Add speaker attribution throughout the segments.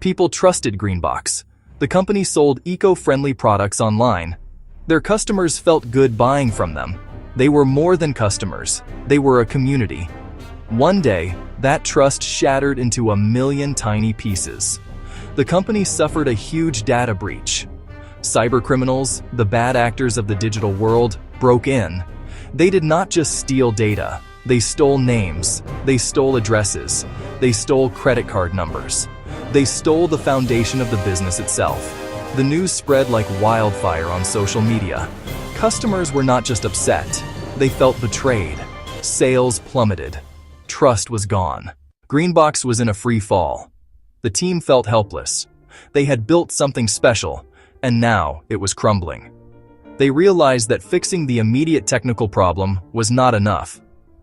Speaker 1: People trusted Greenbox. The company sold eco-friendly products online. Their customers felt good buying from them. They were more than customers. They were a community. One day, that trust shattered into a million tiny pieces. The company suffered a huge data breach. Cybercriminals, the bad actors of the digital world, broke in. They did not just steal data. They stole names. They stole addresses. They stole credit card numbers. They stole the foundation of the business itself. The news spread like wildfire on social media. Customers were not just upset. They felt betrayed. Sales plummeted. Trust was gone. Greenbox was in a free fall. The team felt helpless. They had built something special, and now it was crumbling. They realized that fixing the immediate technical problem was not enough.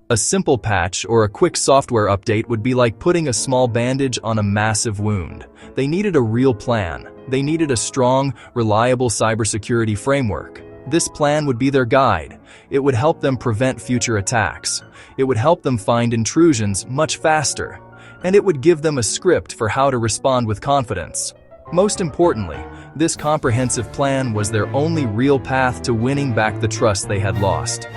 Speaker 1: A simple patch or a quick software update would be like putting a small bandage on a massive wound. They needed a real plan. They needed a strong, reliable cybersecurity framework. This plan would be their guide. It would help them prevent future attacks. It would help them find intrusions much faster. And it would give them a script for how to respond with confidence. Most importantly, this comprehensive plan was their only real path to winning back the trust they had lost.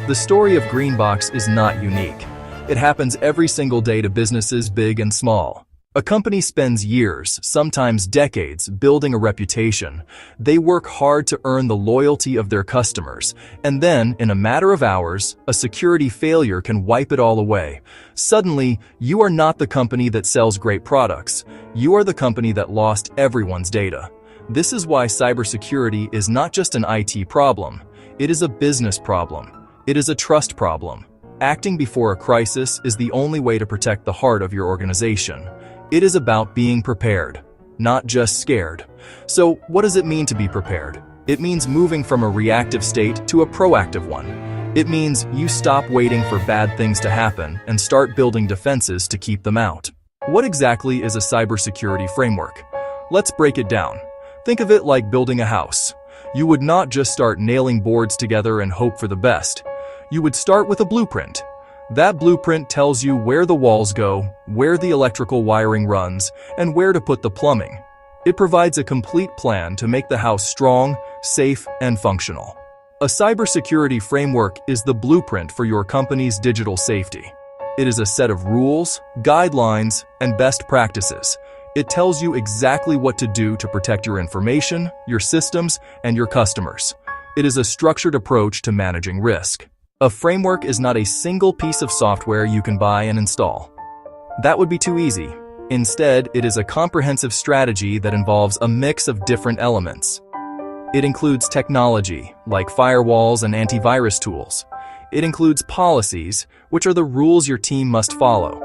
Speaker 1: The story of Greenbox is not unique. It happens every single day to businesses big and small. A company spends years, sometimes decades, building a reputation. They work hard to earn the loyalty of their customers, and then, in a matter of hours, a security failure can wipe it all away. Suddenly, you are not the company that sells great products. You are the company that lost everyone's data. This is why cybersecurity is not just an IT problem. It is a business problem. It is a trust problem. Acting before a crisis is the only way to protect the heart of your organization. It is about being prepared, not just scared. So, what does it mean to be prepared? It means moving from a reactive state to a proactive one. It means you stop waiting for bad things to happen and start building defenses to keep them out. What exactly is a cybersecurity framework? Let's break it down. Think of it like building a house. You would not just start nailing boards together and hope for the best. You would start with a blueprint. That blueprint tells you where the walls go, where the electrical wiring runs, and where to put the plumbing. It provides a complete plan to make the house strong, safe, and functional. A cybersecurity framework is the blueprint for your company's digital safety. It is a set of rules, guidelines, and best practices. It tells you exactly what to do to protect your information, your systems, and your customers. It is a structured approach to managing risk. A framework is not a single piece of software you can buy and install. That would be too easy. Instead, it is a comprehensive strategy that involves a mix of different elements. It includes technology, like firewalls and antivirus tools. It includes policies, which are the rules your team must follow.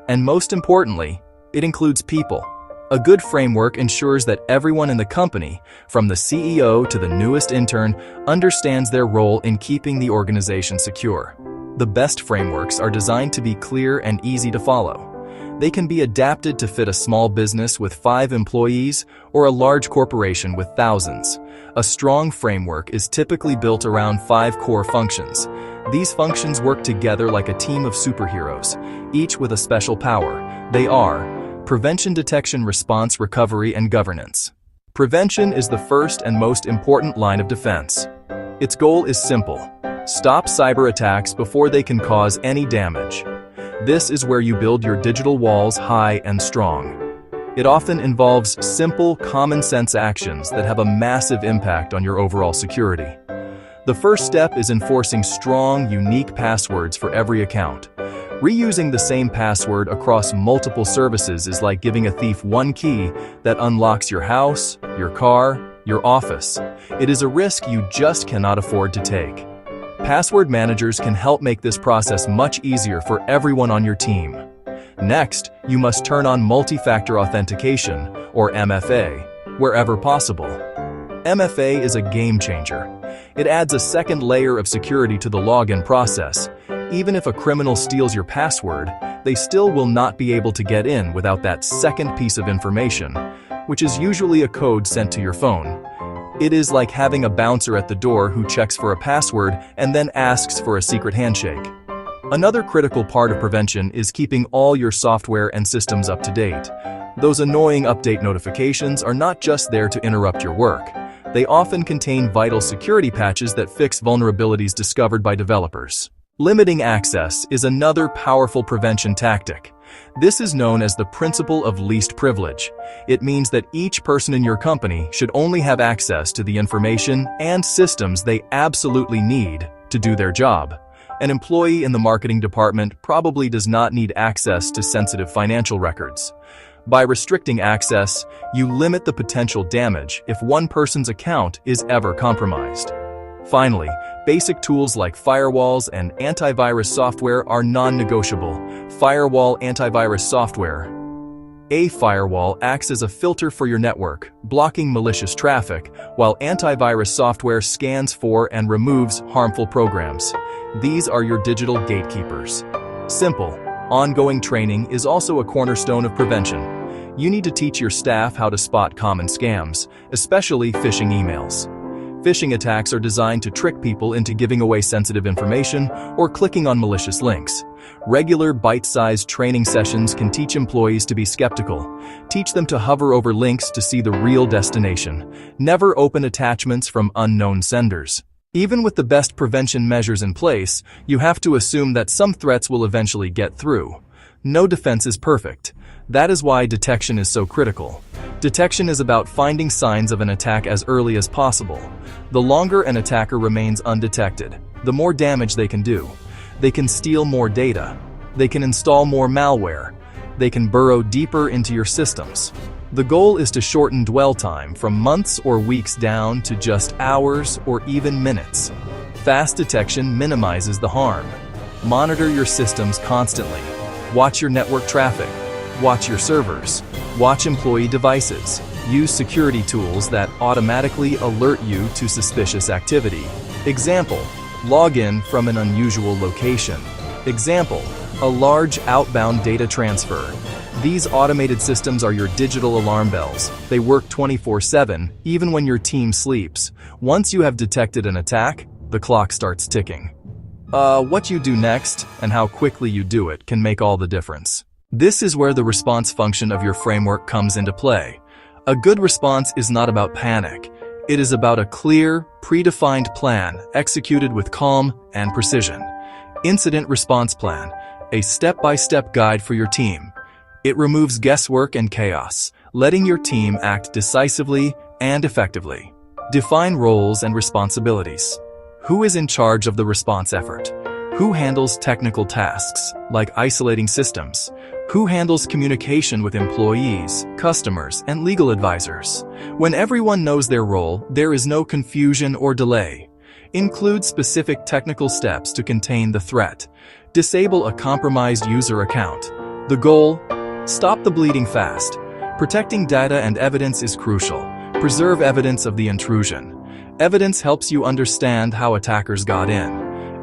Speaker 1: And most importantly, it includes people. A good framework ensures that everyone in the company, from the CEO to the newest intern, understands their role in keeping the organization secure. The best frameworks are designed to be clear and easy to follow. They can be adapted to fit a small business with 5 employees or a large corporation with thousands. A strong framework is typically built around 5 core functions. These functions work together like a team of superheroes, each with a special power. They are prevention, detection, response, recovery, and governance. Prevention is the first and most important line of defense. Its goal is simple: stop cyber attacks before they can cause any damage. This is where you build your digital walls high and strong. It often involves simple, common-sense actions that have a massive impact on your overall security. The first step is enforcing strong, unique passwords for every account. Reusing the same password across multiple services is like giving a thief one key that unlocks your house, your car, your office. It is a risk you just cannot afford to take. Password managers can help make this process much easier for everyone on your team. Next, you must turn on multi-factor authentication, or MFA, wherever possible. MFA is a game changer. It adds a second layer of security to the login process. Even if a criminal steals your password, they still will not be able to get in without that second piece of information, which is usually a code sent to your phone. It is like having a bouncer at the door who checks for a password and then asks for a secret handshake. Another critical part of prevention is keeping all your software and systems up to date. Those annoying update notifications are not just there to interrupt your work. They often contain vital security patches that fix vulnerabilities discovered by developers. Limiting access is another powerful prevention tactic. This is known as the principle of least privilege. It means that each person in your company should only have access to the information and systems they absolutely need to do their job. An employee in the marketing department probably does not need access to sensitive financial records. By restricting access, you limit the potential damage if one person's account is ever compromised. Finally, basic tools like firewalls and antivirus software are non-negotiable. Firewall antivirus software. A firewall acts as a filter for your network, blocking malicious traffic, while antivirus software scans for and removes harmful programs. These are your digital gatekeepers. Simple, ongoing training is also a cornerstone of prevention. You need to teach your staff how to spot common scams, especially phishing emails. Phishing attacks are designed to trick people into giving away sensitive information or clicking on malicious links. Regular bite-sized training sessions can teach employees to be skeptical. Teach them to hover over links to see the real destination. Never open attachments from unknown senders. Even with the best prevention measures in place, you have to assume that some threats will eventually get through. No defense is perfect. That is why detection is so critical. Detection is about finding signs of an attack as early as possible. The longer an attacker remains undetected, the more damage they can do. They can steal more data. They can install more malware. They can burrow deeper into your systems. The goal is to shorten dwell time from months or weeks down to just hours or even minutes. Fast detection minimizes the harm. Monitor your systems constantly. Watch your network traffic. Watch your servers. Watch employee devices. Use security tools that automatically alert you to suspicious activity. Example, log in from an unusual location. Example, a large outbound data transfer. These automated systems are your digital alarm bells. They work 24/7, even when your team sleeps. Once you have detected an attack, the clock starts ticking. What you do next and how quickly you do it can make all the difference. This is where the response function of your framework comes into play. A good response is not about panic. It is about a clear, predefined plan executed with calm and precision. Incident Response Plan, a step-by-step guide for your team. It removes guesswork and chaos, letting your team act decisively and effectively. Define roles and responsibilities. Who is in charge of the response effort? Who handles technical tasks, like isolating systems? Who handles communication with employees, customers, and legal advisors? When everyone knows their role, there is no confusion or delay. Include specific technical steps to contain the threat. Disable a compromised user account. The goal? Stop the bleeding fast. Protecting data and evidence is crucial. Preserve evidence of the intrusion. Evidence helps you understand how attackers got in,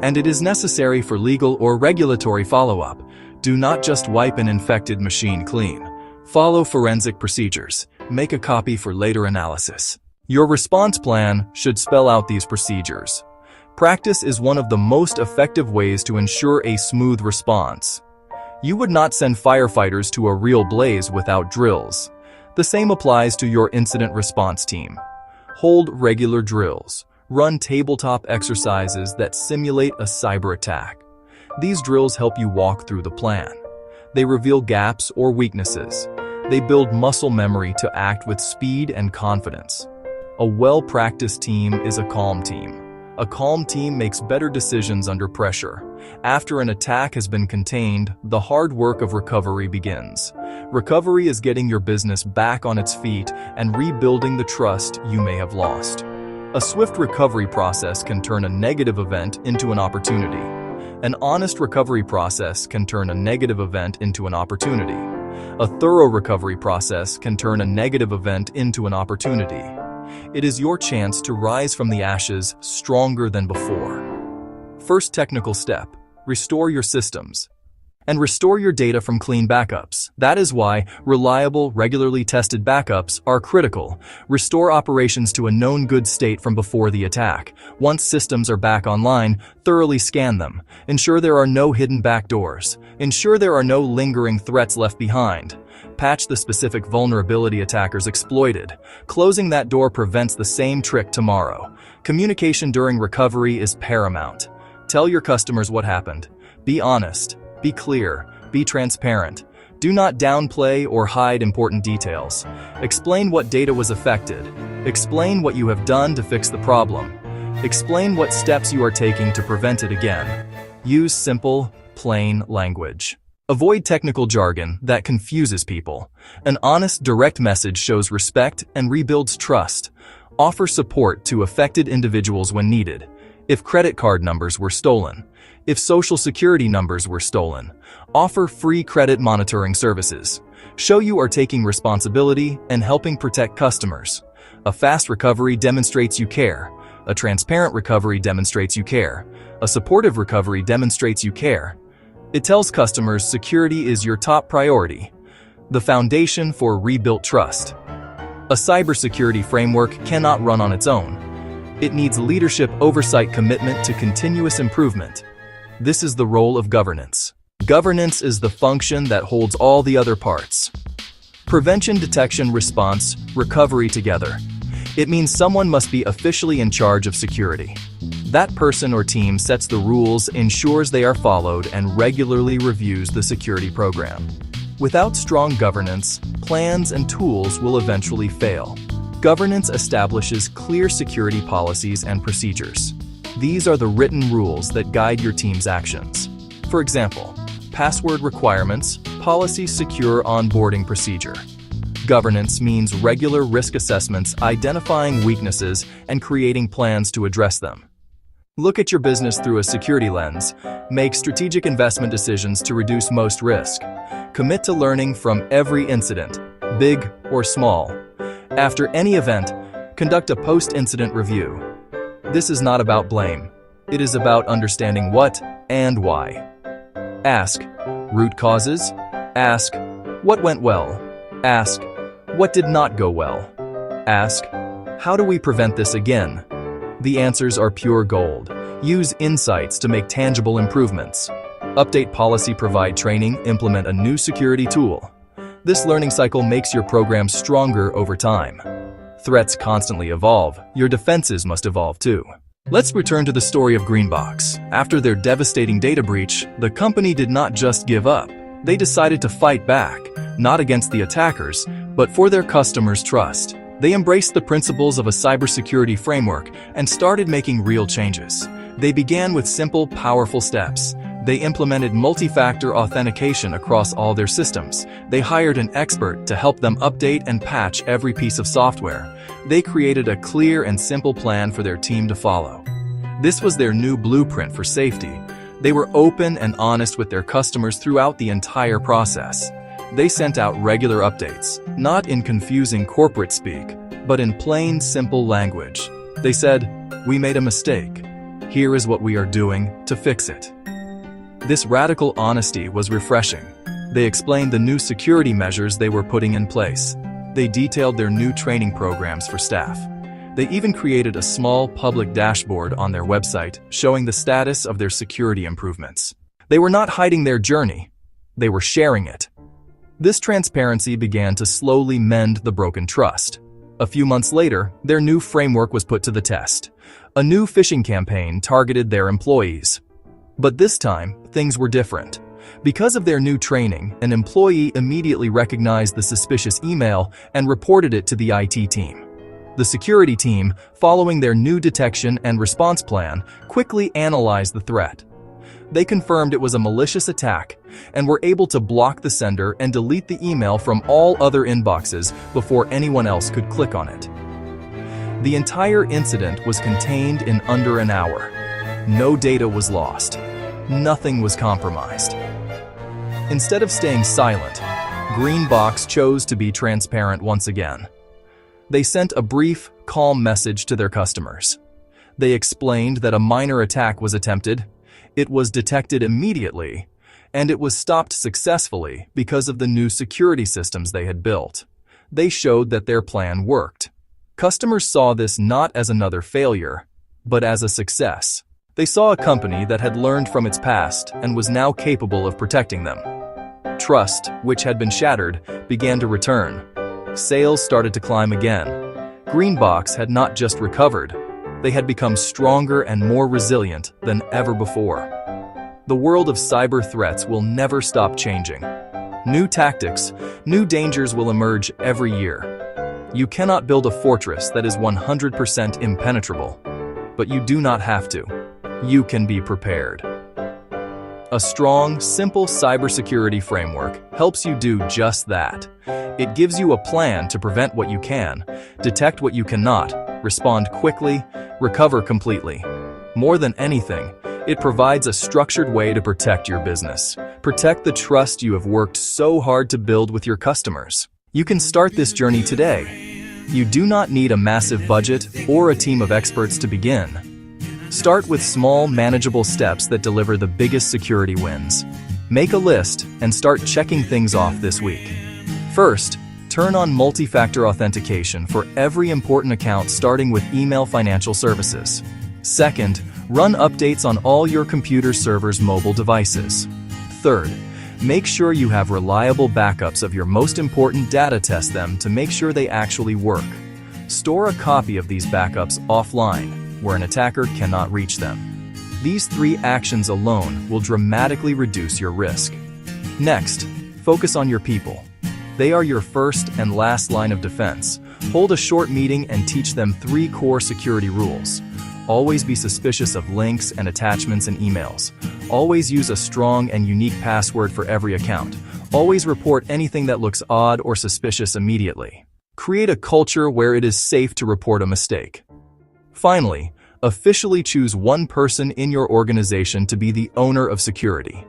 Speaker 1: and it is necessary for legal or regulatory follow-up. Do not just wipe an infected machine clean. Follow forensic procedures. Make a copy for later analysis. Your response plan should spell out these procedures. Practice is one of the most effective ways to ensure a smooth response. You would not send firefighters to a real blaze without drills. The same applies to your incident response team. Hold regular drills. Run tabletop exercises that simulate a cyber attack. These drills help you walk through the plan. They reveal gaps or weaknesses. They build muscle memory to act with speed and confidence. A well-practiced team is a calm team. A calm team makes better decisions under pressure. After an attack has been contained, the hard work of recovery begins. Recovery is getting your business back on its feet and rebuilding the trust you may have lost. A swift recovery process can turn a negative event into an opportunity. An honest recovery process can turn a negative event into an opportunity. A thorough recovery process can turn a negative event into an opportunity. It is your chance to rise from the ashes stronger than before. First technical step, restore your systems. And restore your data from clean backups. That is why reliable, regularly tested backups are critical. Restore operations to a known good state from before the attack. Once systems are back online, thoroughly scan them. Ensure there are no hidden backdoors. Ensure there are no lingering threats left behind. Patch the specific vulnerability attackers exploited. Closing that door prevents the same trick tomorrow. Communication during recovery is paramount. Tell your customers what happened. Be honest. Be clear, be transparent. Do not downplay or hide important details. Explain what data was affected. Explain what you have done to fix the problem. Explain what steps you are taking to prevent it again. Use simple, plain language. Avoid technical jargon that confuses people. An honest, direct message shows respect and rebuilds trust. Offer support to affected individuals when needed. If credit card numbers were stolen, if social security numbers were stolen, offer free credit monitoring services. Show you are taking responsibility and helping protect customers. A fast recovery demonstrates you care. A transparent recovery demonstrates you care. A supportive recovery demonstrates you care. It tells customers security is your top priority. The foundation for rebuilt trust. A cybersecurity framework cannot run on its own. It needs leadership oversight, commitment to continuous improvement. This is the role of governance. Governance is the function that holds all the other parts. Prevention, detection, response, recovery together. It means someone must be officially in charge of security. That person or team sets the rules, ensures they are followed, and regularly reviews the security program. Without strong governance, plans and tools will eventually fail. Governance establishes clear security policies and procedures. These are the written rules that guide your team's actions. For example, password requirements, policy, secure onboarding procedure. Governance means regular risk assessments, identifying weaknesses, and creating plans to address them. Look at your business through a security lens. Make strategic investment decisions to reduce most risk. Commit to learning from every incident, big or small. After any event, conduct a post-incident review. This is not about blame. It is about understanding what and why. Ask root causes. Ask what went well. Ask what did not go well. Ask how do we prevent this again? The answers are pure gold. Use insights to make tangible improvements. Update policy, provide training, implement a new security tool. This learning cycle makes your program stronger over time. Threats constantly evolve. Your defenses must evolve too. Let's return to the story of Greenbox. After their devastating data breach, the company did not just give up. They decided to fight back, not against the attackers, but for their customers' trust. They embraced the principles of a cybersecurity framework and started making real changes. They began with simple, powerful steps. They implemented multi-factor authentication across all their systems. They hired an expert to help them update and patch every piece of software. They created a clear and simple plan for their team to follow. This was their new blueprint for safety. They were open and honest with their customers throughout the entire process. They sent out regular updates, not in confusing corporate speak, but in plain, simple language. They said, "We made a mistake. Here is what we are doing to fix it." This radical honesty was refreshing. They explained the new security measures they were putting in place. They detailed their new training programs for staff. They even created a small public dashboard on their website showing the status of their security improvements. They were not hiding their journey. They were sharing it. This transparency began to slowly mend the broken trust. A few months later, their new framework was put to the test. A new phishing campaign targeted their employees. But this time, things were different. Because of their new training, an employee immediately recognized the suspicious email and reported it to the IT team. The security team, following their new detection and response plan, quickly analyzed the threat. They confirmed it was a malicious attack and were able to block the sender and delete the email from all other inboxes before anyone else could click on it. The entire incident was contained in under an hour. No data was lost. Nothing was compromised. Instead of staying silent, Greenbox chose to be transparent once again. They sent a brief, calm message to their customers. They explained that a minor attack was attempted, it was detected immediately, and it was stopped successfully because of the new security systems they had built. They showed that their plan worked. Customers saw this not as another failure, but as a success. They saw a company that had learned from its past and was now capable of protecting them. Trust, which had been shattered, began to return. Sales started to climb again. Greenbox had not just recovered, they had become stronger and more resilient than ever before. The world of cyber threats will never stop changing. New tactics, new dangers will emerge every year. You cannot build a fortress that is 100% impenetrable, but you do not have to. You can be prepared. A strong, simple cybersecurity framework helps you do just that. It gives you a plan to prevent what you can, detect what you cannot, respond quickly, recover completely. More than anything, it provides a structured way to protect your business. Protect the trust you have worked so hard to build with your customers. You can start this journey today. You do not need a massive budget or a team of experts to begin. Start with small, manageable steps that deliver the biggest security wins. Make a list and start checking things off this week. First, turn on multi-factor authentication for every important account starting with email financial services. Second, run updates on all your computer servers' mobile devices. Third, make sure you have reliable backups of your most important data. Test them to make sure they actually work. Store a copy of these backups offline, where an attacker cannot reach them. These 3 actions alone will dramatically reduce your risk. Next, focus on your people. They are your first and last line of defense. Hold a short meeting and teach them 3 core security rules. Always be suspicious of links and attachments in emails. Always use a strong and unique password for every account. Always report anything that looks odd or suspicious immediately. Create a culture where it is safe to report a mistake. Finally, officially choose one person in your organization to be the owner of security.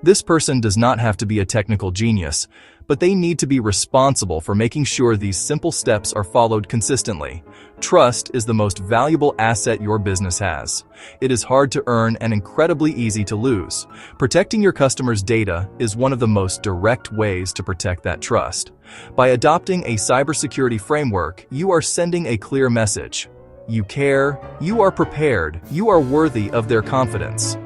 Speaker 1: This person does not have to be a technical genius, but they need to be responsible for making sure these simple steps are followed consistently. Trust is the most valuable asset your business has. It is hard to earn and incredibly easy to lose. Protecting your customers' data is one of the most direct ways to protect that trust. By adopting a cybersecurity framework, you are sending a clear message. You care, you are prepared, you are worthy of their confidence.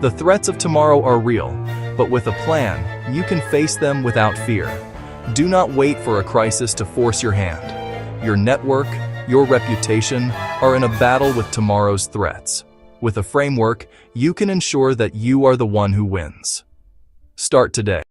Speaker 1: The threats of tomorrow are real, but with a plan, you can face them without fear. Do not wait for a crisis to force your hand. Your network, your reputation are in a battle with tomorrow's threats. With a framework, you can ensure that you are the one who wins. Start today.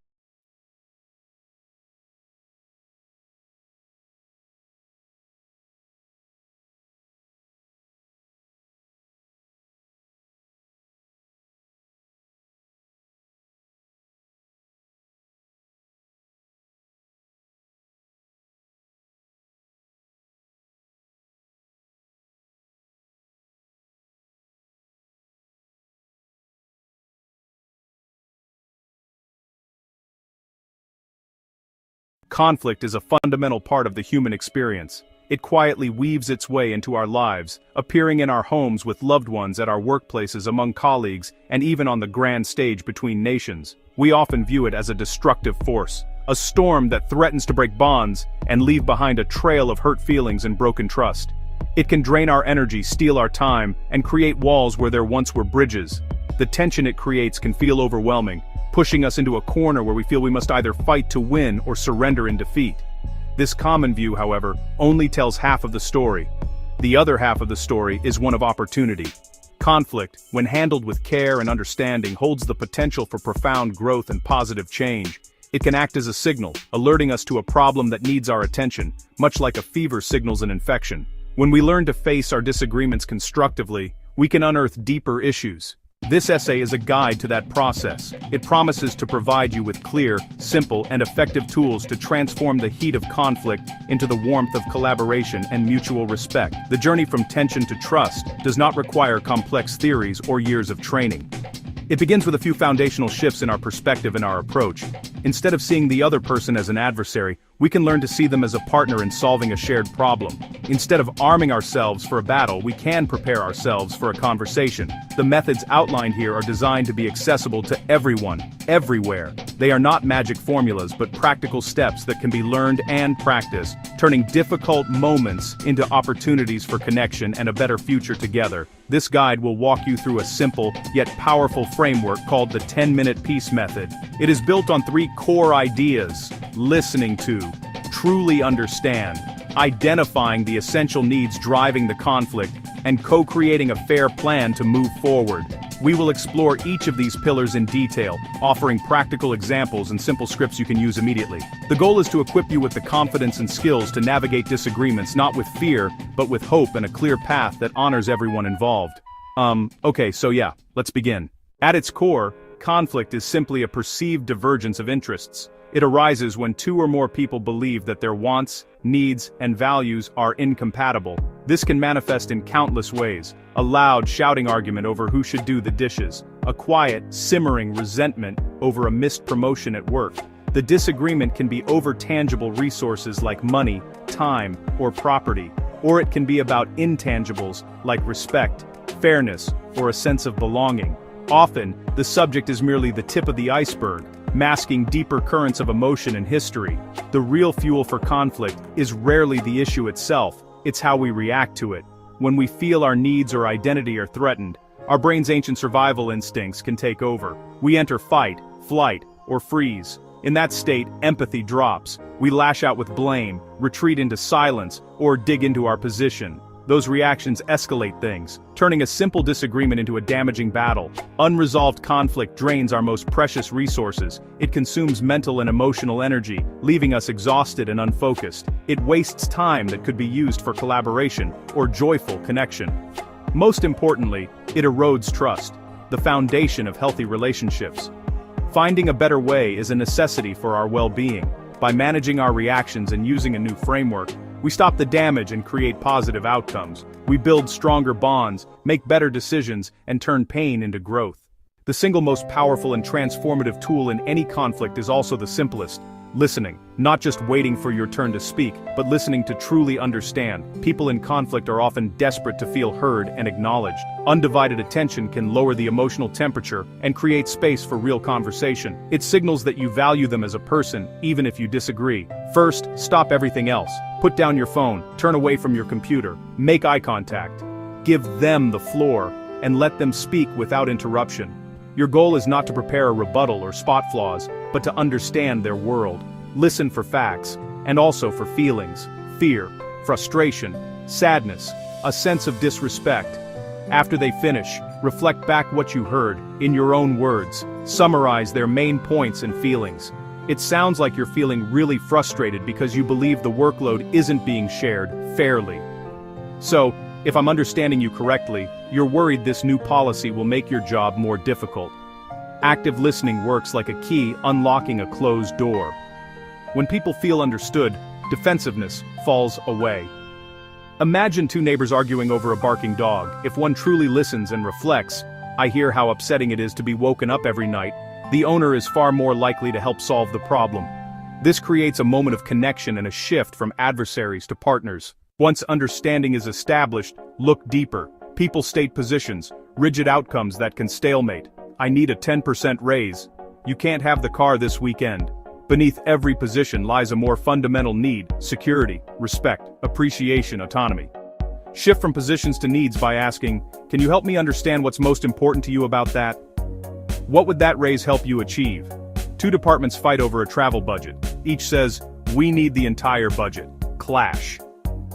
Speaker 2: Conflict is a fundamental part of the human experience. It quietly weaves its way into our lives, appearing in our homes with loved ones, at our workplaces, among colleagues, and even on the grand stage between nations. We often view it as a destructive force, a storm that threatens to break bonds and leave behind a trail of hurt feelings and broken trust. It can drain our energy, steal our time, and create walls where there once were bridges. The tension it creates can feel overwhelming, pushing us into a corner where we feel we must either fight to win or surrender in defeat. This common view, however, only tells half of the story. The other half of the story is one of opportunity. Conflict, when handled with care and understanding, holds the potential for profound growth and positive change. It can act as a signal, alerting us to a problem that needs our attention, much like a fever signals an infection. When we learn to face our disagreements constructively, we can unearth deeper issues. This essay is a guide to that process. It promises to provide you with clear, simple, and effective tools to transform the heat of conflict into the warmth of collaboration and mutual respect. The journey from tension to trust does not require complex theories or years of training. It begins with a few foundational shifts in our perspective and our approach. Instead of seeing the other person as an adversary, We can learn to see them as a partner in solving a shared problem. Instead of arming ourselves for a battle, we can prepare ourselves for a conversation. The methods outlined here are designed to be accessible to everyone, everywhere. They are not magic formulas but practical steps that can be learned and practiced, turning difficult moments into opportunities for connection and a better future together. This guide will walk you through a simple, yet powerful framework called the 10-minute peace method. It is built on 3 core ideas: listening to, truly understand, identifying the essential needs driving the conflict, and co-creating a fair plan to move forward. We will explore each of these pillars in detail, offering practical examples and simple scripts you can use immediately. The goal is to equip you with the confidence and skills to navigate disagreements not with fear, but with hope and a clear path that honors everyone involved. Okay, so yeah, let's begin. At its core, conflict is simply a perceived divergence of interests. It arises when 2 or more people believe that their wants, needs, and values are incompatible. This can manifest in countless ways: a loud, shouting argument over who should do the dishes, a quiet, simmering resentment over a missed promotion at work. The disagreement can be over tangible resources like money, time, or property, or it can be about intangibles like respect, fairness, or a sense of belonging. Often, the subject is merely the tip of the iceberg, masking deeper currents of emotion and history. The real fuel for conflict is rarely the issue itself, it's how we react to it. When we feel our needs or identity are threatened, our brain's ancient survival instincts can take over. We enter fight, flight, or freeze. In that state, empathy drops. We lash out with blame, retreat into silence, or dig into our position. Those reactions escalate things, turning a simple disagreement into a damaging battle. Unresolved conflict drains our most precious resources. It consumes mental and emotional energy, leaving us exhausted and unfocused. It wastes time that could be used for collaboration or joyful connection. Most importantly, it erodes trust, the foundation of healthy relationships. Finding a better way is a necessity for our well-being. By managing our reactions and using a new framework, we stop the damage and create positive outcomes. We build stronger bonds, make better decisions, and turn pain into growth. The single most powerful and transformative tool in any conflict is also the simplest: listening. Not just waiting for your turn to speak, but listening to truly understand. People in conflict are often desperate to feel heard and acknowledged. Undivided attention can lower the emotional temperature and create space for real conversation. It signals that you value them as a person, even if you disagree. First, stop everything else. Put down your phone, turn away from your computer, make eye contact. Give them the floor, and let them speak without interruption. Your goal is not to prepare a rebuttal or spot flaws, but to understand their world. Listen for facts, and also for feelings: fear, frustration, sadness, a sense of disrespect. After they finish, reflect back what you heard, in your own words. Summarize their main points and feelings. It sounds like you're feeling really frustrated because you believe the workload isn't being shared fairly. So, if I'm understanding you correctly, you're worried this new policy will make your job more difficult. Active listening works like a key unlocking a closed door. When people feel understood, defensiveness falls away. Imagine 2 neighbors arguing over a barking dog. If one truly listens and reflects, "I hear how upsetting it is to be woken up every night," the owner is far more likely to help solve the problem. This creates a moment of connection and a shift from adversaries to partners. Once understanding is established, look deeper. People state positions, rigid outcomes that can stalemate. "I need a 10% raise." "You can't have the car this weekend." Beneath every position lies a more fundamental need: security, respect, appreciation, autonomy. Shift from positions to needs by asking, "Can you help me understand what's most important to you about that? What would that raise help you achieve?" 2 departments fight over a travel budget. Each says, "We need the entire budget." Clash.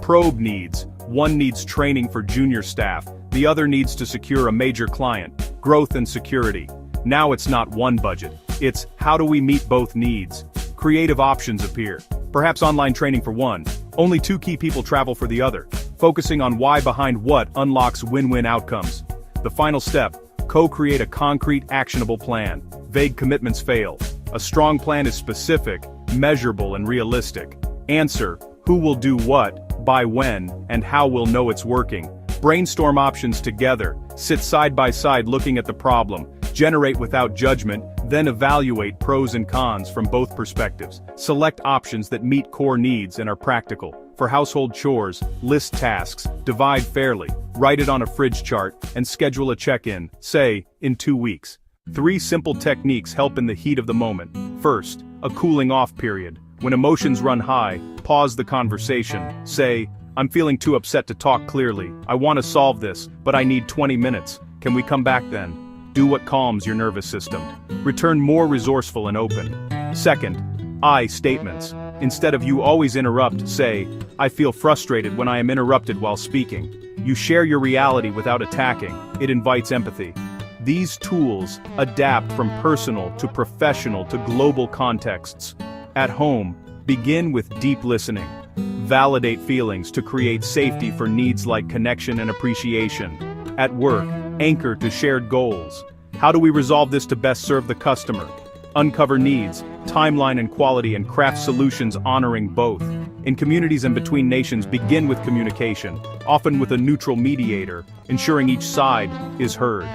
Speaker 2: Probe needs. One needs training for junior staff, the other needs to secure a major client. Growth and security. Now it's not one budget. It's, how do we meet both needs? Creative options appear. Perhaps online training for one. Only 2 key people travel for the other. Focusing on why behind what unlocks win-win outcomes. The final step: co-create a concrete, actionable plan. Vague commitments fail. A strong plan is specific, measurable, and realistic. Answer: who will do what, by when, and how we'll know it's working. Brainstorm options together. Sit side by side looking at the problem. Generate without judgment, Then evaluate pros and cons from both perspectives. Select options that meet core needs and are practical. For household chores, list tasks, divide fairly, write it on a fridge chart, and schedule a check-in, say, in 2 weeks. 3 simple techniques help in the heat of the moment. First, a cooling off period. When emotions run high, pause the conversation. Say, I'm feeling too upset to talk clearly. I want to solve this, but I need 20 minutes. Can we come back then? Do what calms your nervous system. Return more resourceful and open. Second, I statements. Instead of you always interrupt, say, I feel frustrated when I am interrupted while speaking. You share your reality without attacking. It invites empathy. These tools adapt from personal to professional to global contexts. At home, begin with deep listening. Validate feelings to create safety for needs like connection and appreciation. At work, anchor to shared goals. How do we resolve this to best serve the customer? Uncover needs, timeline and quality, and craft solutions honoring both. In communities and between nations, begin with communication, often with a neutral mediator, ensuring each side is heard.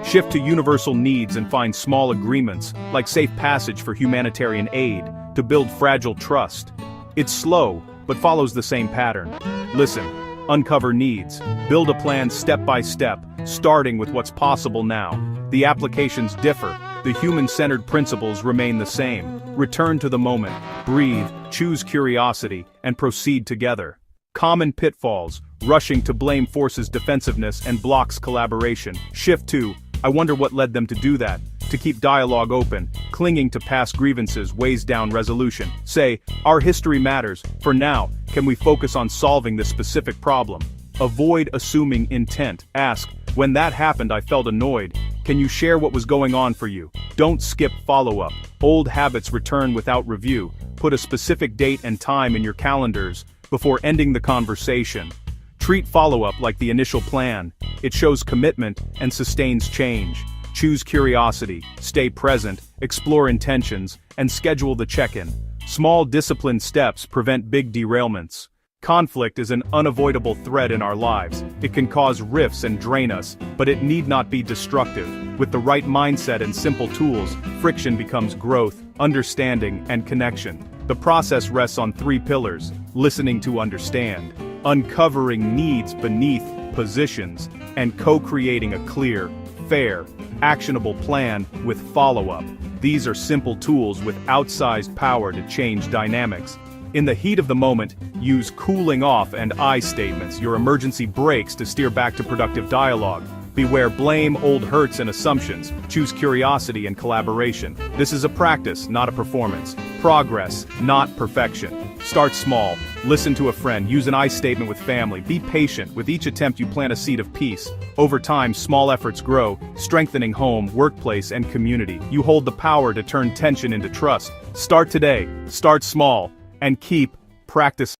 Speaker 2: Shift to universal needs and find small agreements, like safe passage for humanitarian aid, to build fragile trust. It's slow, but follows the same pattern. Listen, uncover needs, build a plan step by step, starting with what's possible now. The applications differ, the human-centered principles remain the same. Return to the moment, breathe, choose curiosity, and proceed together. Common pitfalls: rushing to blame forces defensiveness and blocks collaboration. Shift to, I wonder what led them to do that. To keep dialogue open, clinging to past grievances weighs down resolution. Say, our history matters. For now, can we focus on solving this specific problem? Avoid assuming intent. Ask, when that happened I felt annoyed. Can you share what was going on for you? Don't skip follow-up. Old habits return without review. Put a specific date and time in your calendars before ending the conversation. Treat follow-up like the initial plan. It shows commitment and sustains change. Choose curiosity, stay present, explore intentions, and schedule the check-in. Small disciplined steps prevent big derailments. Conflict is an unavoidable thread in our lives. It can cause rifts and drain us, but it need not be destructive. With the right mindset and simple tools, friction becomes growth, understanding, and connection. The process rests on 3 pillars: listening to understand, uncovering needs beneath positions, and co-creating a clear, fair, actionable plan with follow-up. These are simple tools with outsized power to change dynamics. In the heat of the moment, use cooling off and I statements, your emergency brakes, to steer back to productive dialogue. Beware blame, old hurts, and assumptions. Choose curiosity and collaboration. This is a practice, not a performance. Progress, not perfection. Start small. Listen to a friend. Use an I statement with family. Be patient. With each attempt you plant a seed of peace. Over time, small efforts grow, strengthening home, workplace, and community. You hold the power to turn tension into trust. Start today. Start small. And keep practicing.